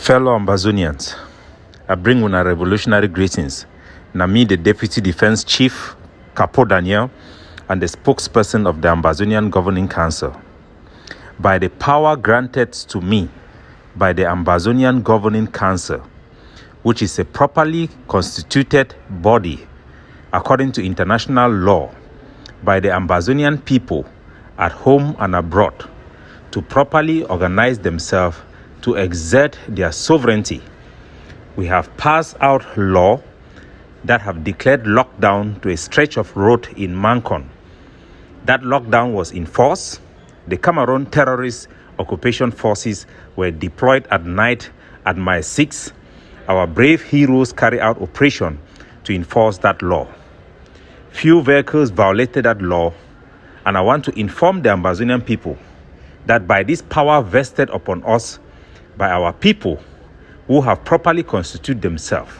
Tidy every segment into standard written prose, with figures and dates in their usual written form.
Fellow Ambazonians, I bring una revolutionary greetings. Na me, the Deputy Defense Chief, Capo Daniel, and the spokesperson of the Ambazonian Governing Council. By the power granted to me by the Ambazonian Governing Council, which is a properly constituted body according to international law by the Ambazonian people at home and abroad, to properly organize themselves to exert their sovereignty. We have passed out law that have declared lockdown to a stretch of road in Mankon. That lockdown was enforced. The Cameroon terrorist occupation forces were deployed at night at Mile 6. Our brave heroes carry out operation to enforce that law. Few vehicles violated that law, and I want to inform the Ambazonian people that by this power vested upon us by our people who have properly constituted themselves,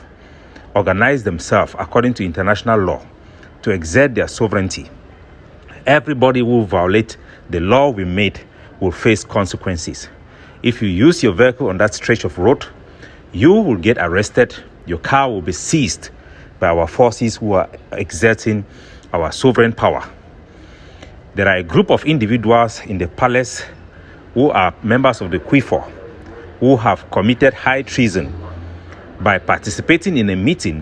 organized themselves according to international law to exert their sovereignty, everybody who violate the law we made will face consequences. If you use your vehicle on that stretch of road, you will get arrested. Your car will be seized by our forces who are exerting our sovereign power. There are a group of individuals in the palace who are members of the Quifor who have committed high treason by participating in a meeting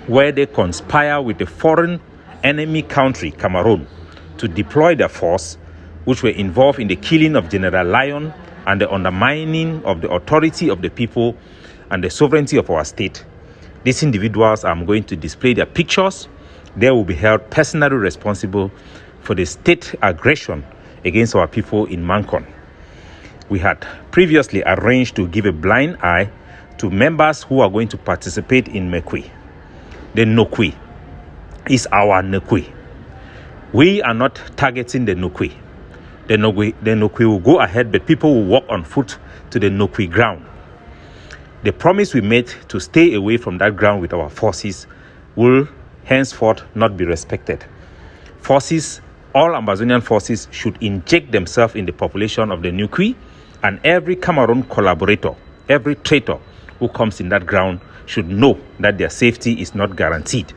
where they conspire with the foreign enemy country, Cameroon, to deploy their force, which were involved in the killing of General Lion and the undermining of the authority of the people and the sovereignty of our state. These individuals, I'm going to display their pictures. They will be held personally responsible for the state aggression against our people in Mankon. We had previously arranged to give a blind eye to members who are going to participate in Mekwi. The Nokwi is our Nekwi. We are not targeting the Nokwi. The Nokwi will go ahead, but people will walk on foot to the Nokwi ground. The promise we made to stay away from that ground with our forces will henceforth not be respected. Forces, all Ambazonian forces, should inject themselves in the population of the Nokwi, and every Cameroon collaborator, every traitor who comes in that ground should know that their safety is not guaranteed,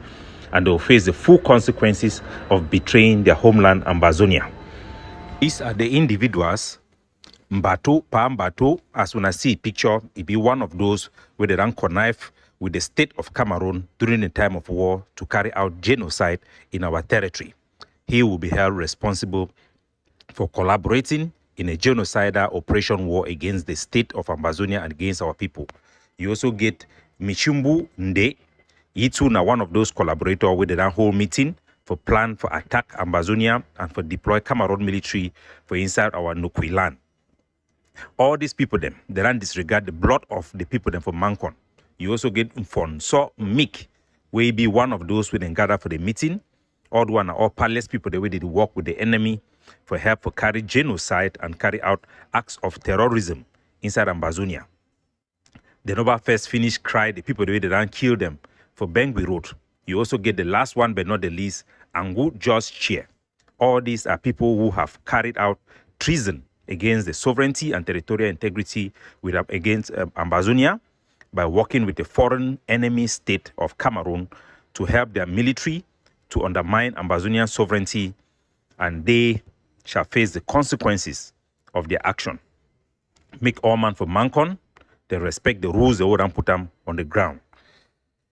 and they will face the full consequences of betraying their homeland, Ambazonia. These are the individuals. Mbato, as when I see a picture, it be one of those where they ran connive with the state of Cameroon during the time of war to carry out genocide in our territory. He will be held responsible for collaborating in a genocidal operation war against the state of Ambazonia and against our people. You also get Michumbu Nde. He too now one of those collaborators with the whole meeting for plan for attack Ambazonia and for deploy Cameroon military for inside our Nokwi land. All these people them, they don't disregard the blood of the people them from Mankon. You also get Mfonso Mik, will be one of those who then gather for the meeting. All one are all palace people, the way they work with the enemy for help for carry genocide and carry out acts of terrorism inside Ambazonia. The Nova first finish cry the people the way they don't kill them for Bengui Road. You also get the last one but not the least, Angu Just Chair. All these are people who have carried out treason against the sovereignty and territorial integrity against Ambazonia by working with the foreign enemy state of Cameroon to help their military to undermine Ambazonian sovereignty, and they shall face the consequences of their action. Make all man for Mankon, they respect the rules they would put them on the ground.